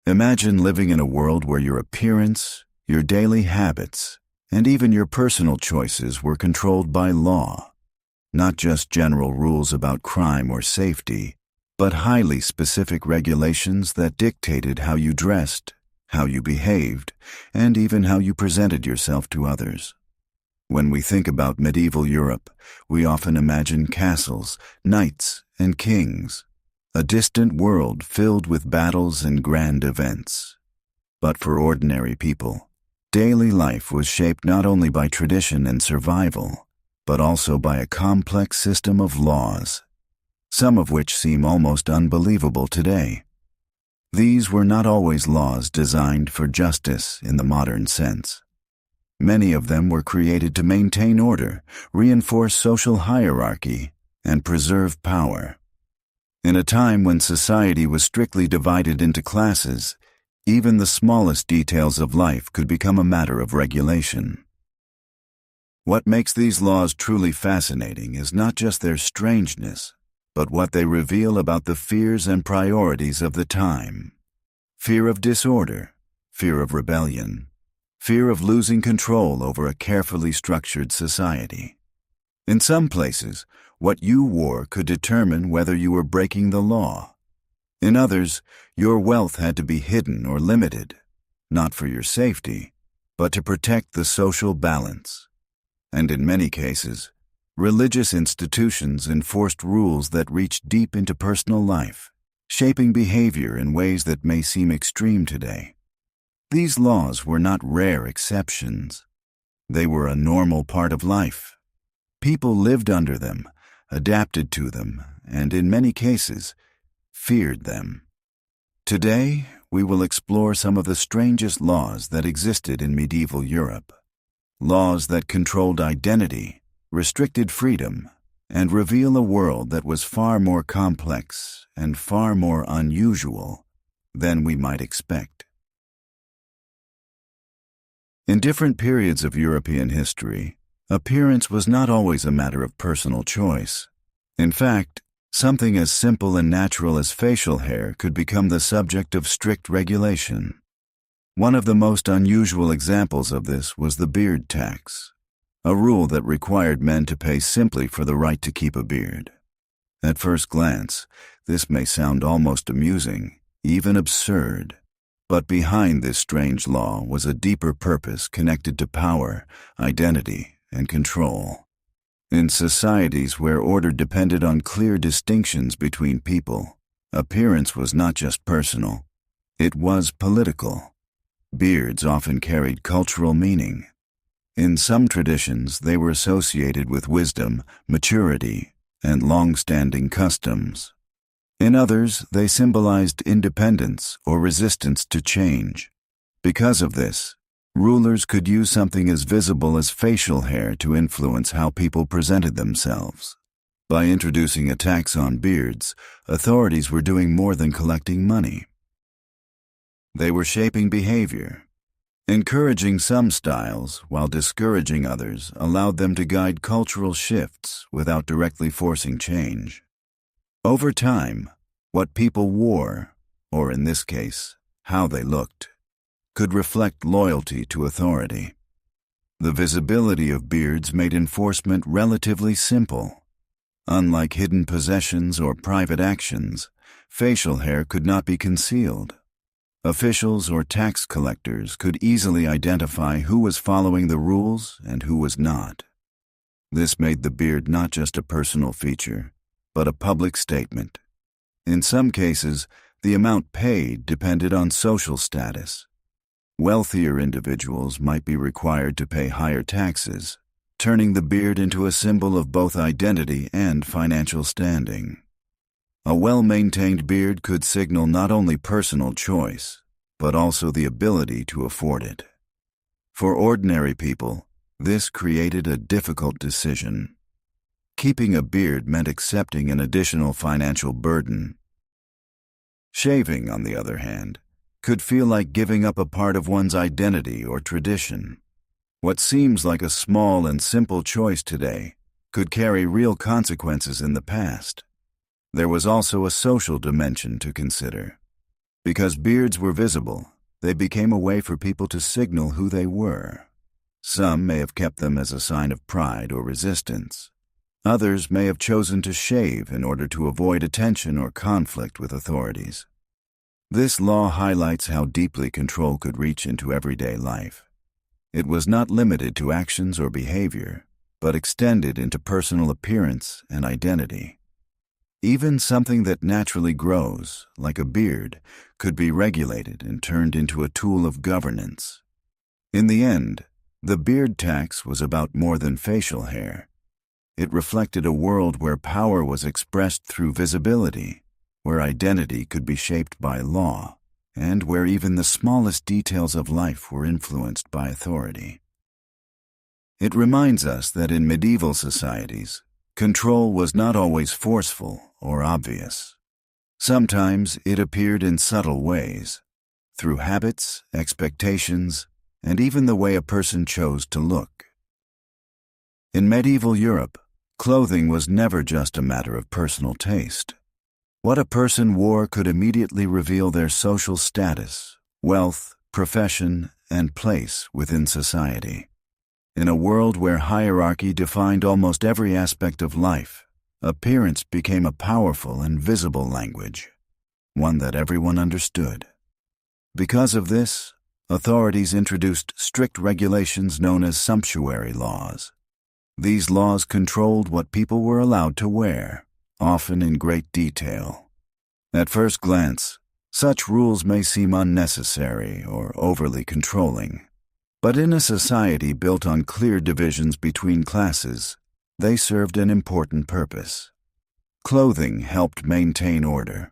Imagine living in a world where your appearance, your daily habits, and even your personal choices were controlled by law. Not just general rules about crime or safety, but highly specific regulations that dictated how you dressed, how you behaved, and even how you presented yourself to others. When we think about medieval Europe, we often imagine castles, knights, and kings, a distant world filled with battles and grand events. But for ordinary people, daily life was shaped not only by tradition and survival, but also by a complex system of laws, some of which seem almost unbelievable today. These were not always laws designed for justice in the modern sense. Many of them were created to maintain order, reinforce social hierarchy, and preserve power. In a time when society was strictly divided into classes, even the smallest details of life could become a matter of regulation. What makes these laws truly fascinating is not just their strangeness, but what they reveal about the fears and priorities of the time. Fear of disorder, fear of rebellion, fear of losing control over a carefully structured society. In some places, what you wore could determine whether you were breaking the law. In others, your wealth had to be hidden or limited, not for your safety, but to protect the social balance. And in many cases, religious institutions enforced rules that reached deep into personal life, shaping behavior in ways that may seem extreme today. These laws were not rare exceptions. They were a normal part of life. People lived under them, adapted to them, and in many cases, feared them. Today, we will explore some of the strangest laws that existed in medieval Europe. Laws that controlled identity, restricted freedom, and reveal a world that was far more complex and far more unusual than we might expect. In different periods of European history, appearance was not always a matter of personal choice. In fact, something as simple and natural as facial hair could become the subject of strict regulation. One of the most unusual examples of this was the beard tax, a rule that required men to pay simply for the right to keep a beard. At first glance, this may sound almost amusing, even absurd. But behind this strange law was a deeper purpose connected to power, identity, and control. In societies where order depended on clear distinctions between people, appearance was not just personal, it was political. Beards often carried cultural meaning. In some traditions, they were associated with wisdom, maturity, and long-standing customs. In others, they symbolized independence or resistance to change. Because of this, rulers could use something as visible as facial hair to influence how people presented themselves. By introducing a tax on beards, authorities were doing more than collecting money. They were shaping behavior. Encouraging some styles while discouraging others allowed them to guide cultural shifts without directly forcing change. Over time, what people wore, or in this case, how they looked, could reflect loyalty to authority. The visibility of beards made enforcement relatively simple. Unlike hidden possessions or private actions, facial hair could not be concealed. Officials or tax collectors could easily identify who was following the rules and who was not. This made the beard not just a personal feature, but a public statement. In some cases, the amount paid depended on social status. Wealthier individuals might be required to pay higher taxes, turning the beard into a symbol of both identity and financial standing. A well-maintained beard could signal not only personal choice, but also the ability to afford it. For ordinary people, this created a difficult decision. Keeping a beard meant accepting an additional financial burden. Shaving, on the other hand, could feel like giving up a part of one's identity or tradition. What seems like a small and simple choice today could carry real consequences in the past. There was also a social dimension to consider. Because beards were visible, they became a way for people to signal who they were. Some may have kept them as a sign of pride or resistance. Others may have chosen to shave in order to avoid attention or conflict with authorities. This law highlights how deeply control could reach into everyday life. It was not limited to actions or behavior, but extended into personal appearance and identity. Even something that naturally grows, like a beard, could be regulated and turned into a tool of governance. In the end, the beard tax was about more than facial hair. It reflected a world where power was expressed through visibility, where identity could be shaped by law, and where even the smallest details of life were influenced by authority. It reminds us that in medieval societies, control was not always forceful or obvious. Sometimes it appeared in subtle ways, through habits, expectations, and even the way a person chose to look. In medieval Europe, clothing was never just a matter of personal taste. What a person wore could immediately reveal their social status, wealth, profession, and place within society. In a world where hierarchy defined almost every aspect of life, appearance became a powerful and visible language, one that everyone understood. Because of this, authorities introduced strict regulations known as sumptuary laws. These laws controlled what people were allowed to wear, often in great detail. At first glance, such rules may seem unnecessary or overly controlling. But in a society built on clear divisions between classes, they served an important purpose. Clothing helped maintain order.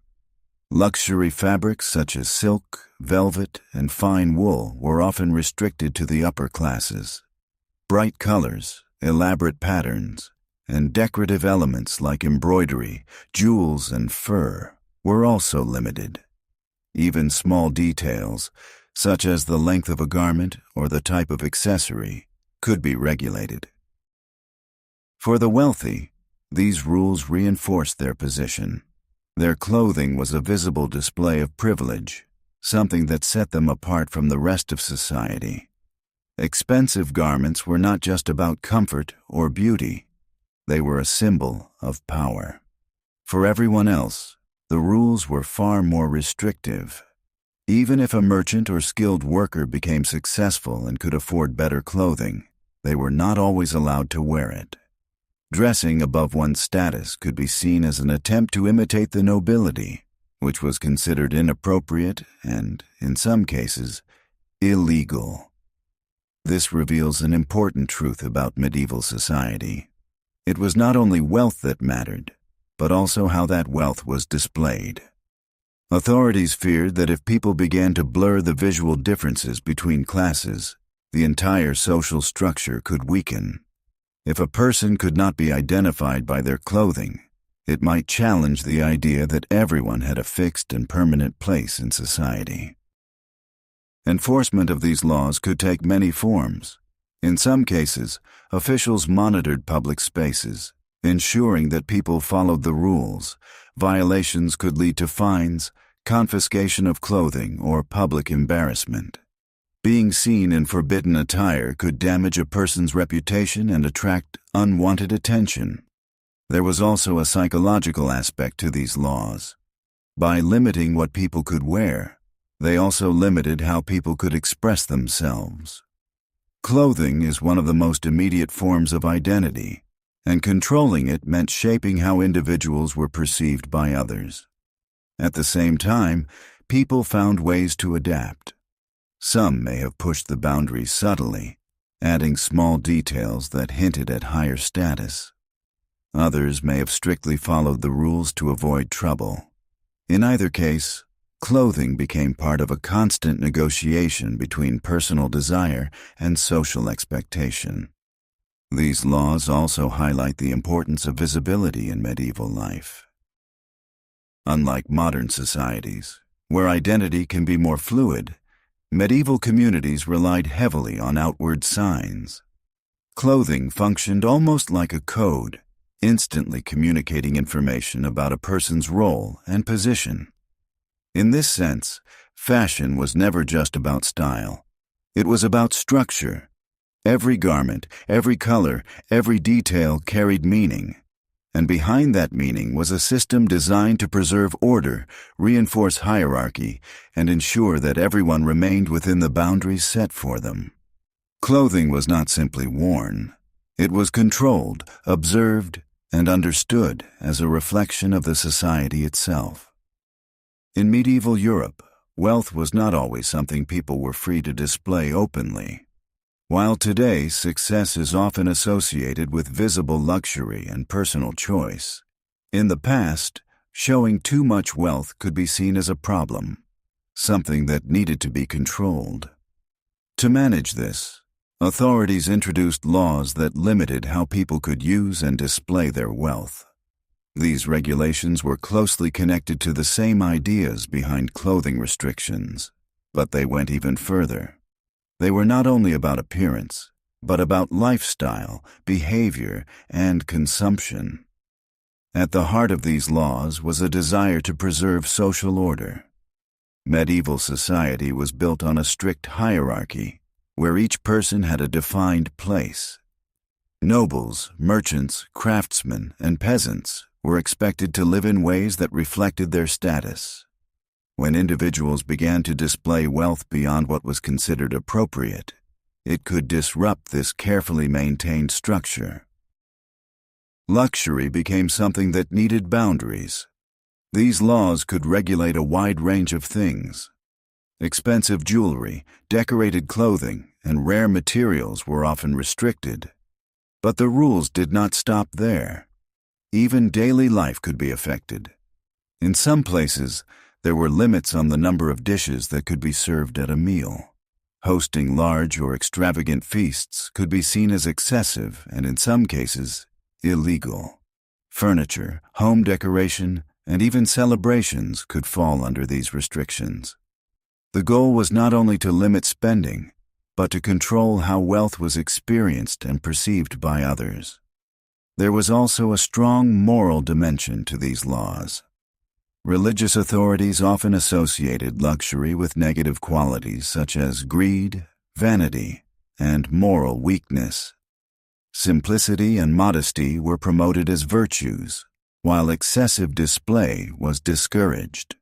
Luxury fabrics such as silk, velvet, and fine wool were often restricted to the upper classes. Bright colors, elaborate patterns, and decorative elements like embroidery, jewels, and fur were also limited. Even small details, such as the length of a garment or the type of accessory, could be regulated. For the wealthy, these rules reinforced their position. Their clothing was a visible display of privilege, something that set them apart from the rest of society. Expensive garments were not just about comfort or beauty. They were a symbol of power. For everyone else, the rules were far more restrictive. Even if a merchant or skilled worker became successful and could afford better clothing, they were not always allowed to wear it. Dressing above one's status could be seen as an attempt to imitate the nobility, which was considered inappropriate and, in some cases, illegal. This reveals an important truth about medieval society. It was not only wealth that mattered, but also how that wealth was displayed. Authorities feared that if people began to blur the visual differences between classes, the entire social structure could weaken. If a person could not be identified by their clothing, it might challenge the idea that everyone had a fixed and permanent place in society. Enforcement of these laws could take many forms. In some cases, officials monitored public spaces, ensuring that people followed the rules. Violations could lead to fines, confiscation of clothing, or public embarrassment. Being seen in forbidden attire could damage a person's reputation and attract unwanted attention. There was also a psychological aspect to these laws. By limiting what people could wear, they also limited how people could express themselves. Clothing is one of the most immediate forms of identity, and controlling it meant shaping how individuals were perceived by others. At the same time, people found ways to adapt. Some may have pushed the boundaries subtly, adding small details that hinted at higher status. Others may have strictly followed the rules to avoid trouble. In either case, clothing became part of a constant negotiation between personal desire and social expectation. These laws also highlight the importance of visibility in medieval life. Unlike modern societies, where identity can be more fluid, medieval communities relied heavily on outward signs. Clothing functioned almost like a code, instantly communicating information about a person's role and position. In this sense, fashion was never just about style. It was about structure. Every garment, every color, every detail carried meaning. And behind that meaning was a system designed to preserve order, reinforce hierarchy, and ensure that everyone remained within the boundaries set for them. Clothing was not simply worn. It was controlled, observed, and understood as a reflection of the society itself. In medieval Europe, wealth was not always something people were free to display openly. While today success is often associated with visible luxury and personal choice, in the past, showing too much wealth could be seen as a problem, something that needed to be controlled. To manage this, authorities introduced laws that limited how people could use and display their wealth. These regulations were closely connected to the same ideas behind clothing restrictions, but they went even further. They were not only about appearance, but about lifestyle, behavior, and consumption. At the heart of these laws was a desire to preserve social order. Medieval society was built on a strict hierarchy, where each person had a defined place. Nobles, merchants, craftsmen, and peasants were expected to live in ways that reflected their status. When individuals began to display wealth beyond what was considered appropriate, it could disrupt this carefully maintained structure. Luxury became something that needed boundaries. These laws could regulate a wide range of things. Expensive jewelry, decorated clothing, and rare materials were often restricted. But the rules did not stop there. Even daily life could be affected. In some places, there were limits on the number of dishes that could be served at a meal. Hosting large or extravagant feasts could be seen as excessive and, in some cases, illegal. Furniture, home decoration, and even celebrations could fall under these restrictions. The goal was not only to limit spending, but to control how wealth was experienced and perceived by others. There was also a strong moral dimension to these laws. Religious authorities often associated luxury with negative qualities such as greed, vanity, and moral weakness. Simplicity and modesty were promoted as virtues, while excessive display was discouraged.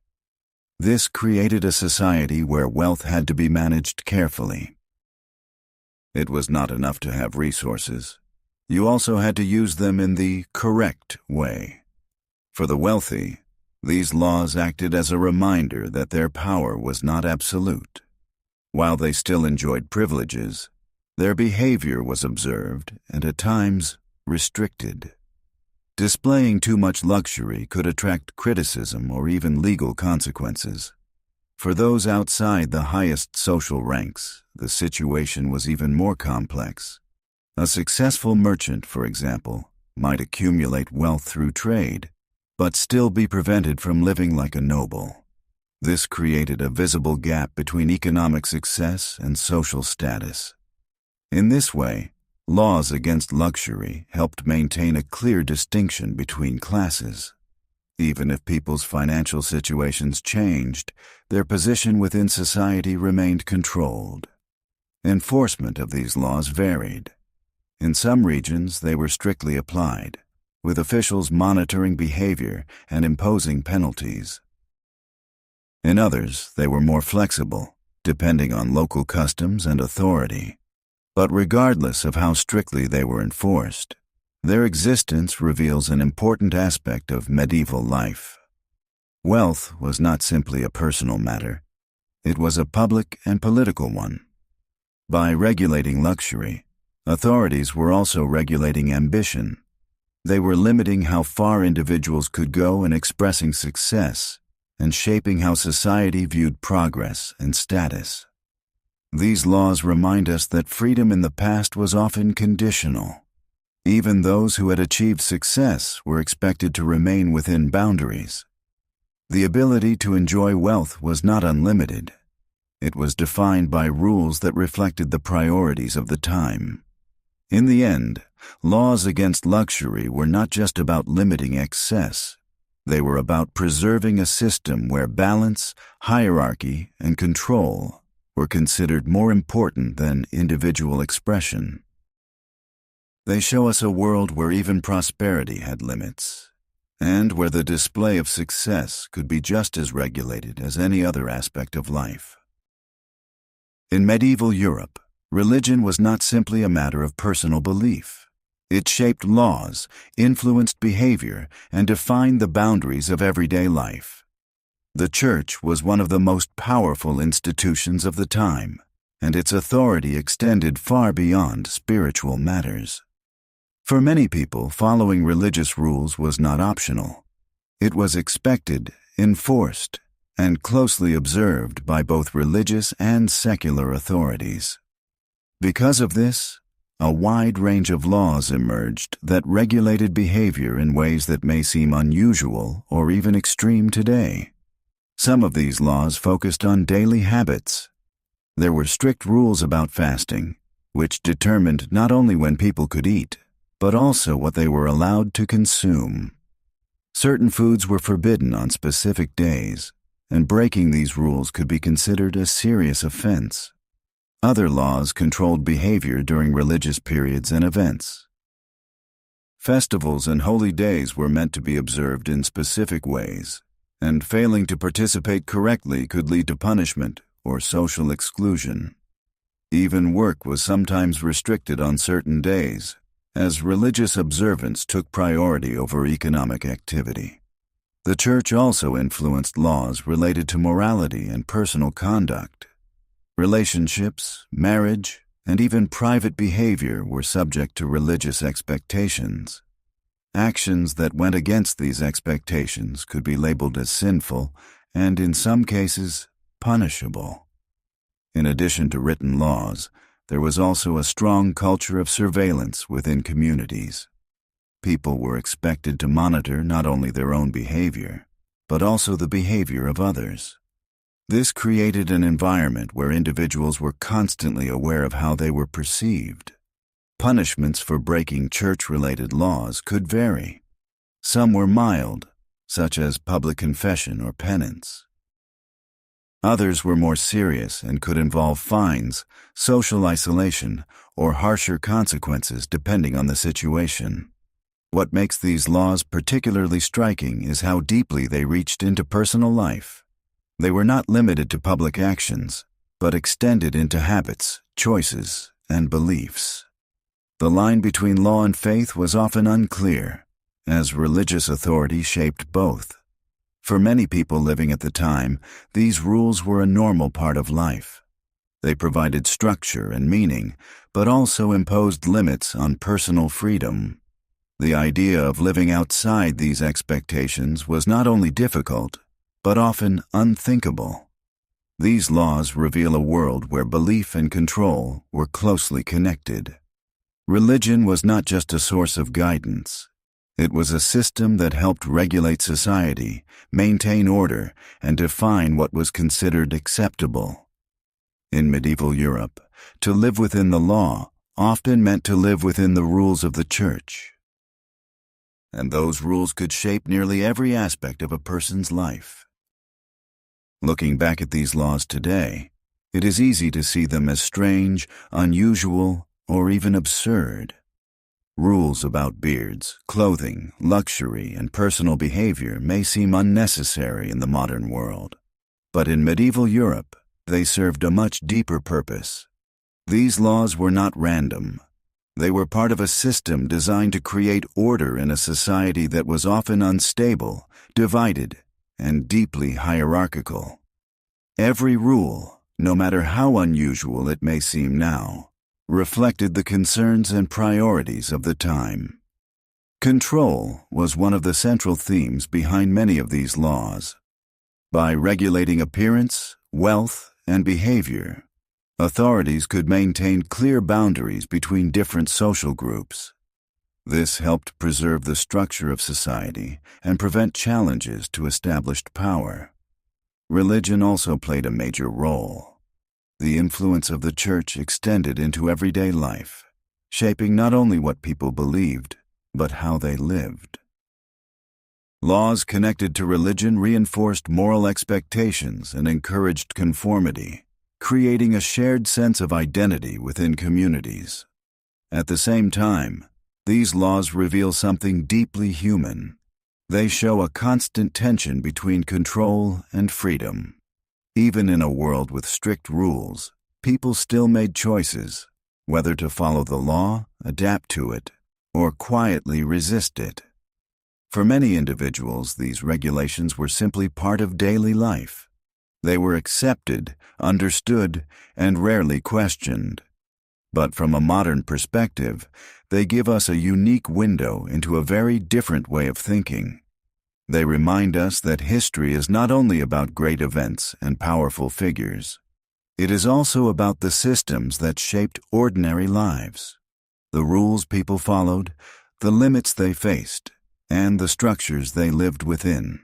This created a society where wealth had to be managed carefully. It was not enough to have resources. You also had to use them in the correct way. For the wealthy, these laws acted as a reminder that their power was not absolute. While they still enjoyed privileges, their behavior was observed and at times restricted. Displaying too much luxury could attract criticism or even legal consequences. For those outside the highest social ranks, the situation was even more complex. A successful merchant, for example, might accumulate wealth through trade, but still be prevented from living like a noble. This created a visible gap between economic success and social status. In this way, laws against luxury helped maintain a clear distinction between classes. Even if people's financial situations changed, their position within society remained controlled. Enforcement of these laws varied. In some regions, they were strictly applied, with officials monitoring behavior and imposing penalties. In others, they were more flexible, depending on local customs and authority. But regardless of how strictly they were enforced, their existence reveals an important aspect of medieval life. Wealth was not simply a personal matter. It was a public and political one. By regulating luxury, authorities were also regulating ambition. They were limiting how far individuals could go in expressing success and shaping how society viewed progress and status. These laws remind us that freedom in the past was often conditional. Even those who had achieved success were expected to remain within boundaries. The ability to enjoy wealth was not unlimited. It was defined by rules that reflected the priorities of the time. In the end, laws against luxury were not just about limiting excess. They were about preserving a system where balance, hierarchy, and control were considered more important than individual expression. They show us a world where even prosperity had limits, and where the display of success could be just as regulated as any other aspect of life. In medieval Europe, religion was not simply a matter of personal belief. It shaped laws, influenced behavior, and defined the boundaries of everyday life. The Church was one of the most powerful institutions of the time, and its authority extended far beyond spiritual matters. For many people, following religious rules was not optional. It was expected, enforced, and closely observed by both religious and secular authorities. Because of this, a wide range of laws emerged that regulated behavior in ways that may seem unusual or even extreme today. Some of these laws focused on daily habits. There were strict rules about fasting, which determined not only when people could eat, but also what they were allowed to consume. Certain foods were forbidden on specific days, and breaking these rules could be considered a serious offense. Other laws controlled behavior during religious periods and events. Festivals and holy days were meant to be observed in specific ways, and failing to participate correctly could lead to punishment or social exclusion. Even work was sometimes restricted on certain days, as religious observance took priority over economic activity. The Church also influenced laws related to morality and personal conduct. Relationships, marriage, and even private behavior were subject to religious expectations. Actions that went against these expectations could be labeled as sinful and, in some cases, punishable. In addition to written laws, there was also a strong culture of surveillance within communities. People were expected to monitor not only their own behavior, but also the behavior of others. This created an environment where individuals were constantly aware of how they were perceived. Punishments for breaking church-related laws could vary. Some were mild, such as public confession or penance. Others were more serious and could involve fines, social isolation, or harsher consequences depending on the situation. What makes these laws particularly striking is how deeply they reached into personal life. They were not limited to public actions, but extended into habits, choices, and beliefs. The line between law and faith was often unclear, as religious authority shaped both. For many people living at the time, these rules were a normal part of life. They provided structure and meaning, but also imposed limits on personal freedom. The idea of living outside these expectations was not only difficult, but often unthinkable. These laws reveal a world where belief and control were closely connected. Religion was not just a source of guidance. It was a system that helped regulate society, maintain order, and define what was considered acceptable. In medieval Europe, to live within the law often meant to live within the rules of the Church. And those rules could shape nearly every aspect of a person's life. Looking back at these laws today, it is easy to see them as strange, unusual, or even absurd. Rules about beards, clothing, luxury, and personal behavior may seem unnecessary in the modern world, but in medieval Europe, they served a much deeper purpose. These laws were not random. They were part of a system designed to create order in a society that was often unstable, divided, and deeply hierarchical. Every rule, no matter how unusual it may seem now, reflected the concerns and priorities of the time. Control was one of the central themes behind many of these laws. By regulating appearance, wealth, and behavior, authorities could maintain clear boundaries between different social groups. This helped preserve the structure of society and prevent challenges to established power. Religion also played a major role. The influence of the Church extended into everyday life, shaping not only what people believed, but how they lived. Laws connected to religion reinforced moral expectations and encouraged conformity, creating a shared sense of identity within communities. At the same time, these laws reveal something deeply human. They show a constant tension between control and freedom. Even in a world with strict rules, people still made choices, whether to follow the law, adapt to it, or quietly resist it. For many individuals, these regulations were simply part of daily life. They were accepted, understood, and rarely questioned. But from a modern perspective, they give us a unique window into a very different way of thinking. They remind us that history is not only about great events and powerful figures. It is also about the systems that shaped ordinary lives, the rules people followed, the limits they faced, and the structures they lived within.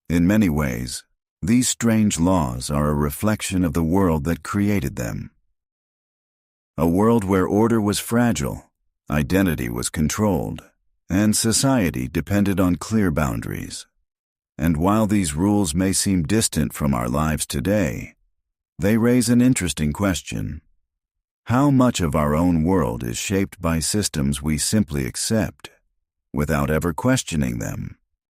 In many ways, these strange laws are a reflection of the world that created them. A world where order was fragile, identity was controlled, and society depended on clear boundaries. And while these rules may seem distant from our lives today, they raise an interesting question. How much of our own world is shaped by systems we simply accept, without ever questioning them?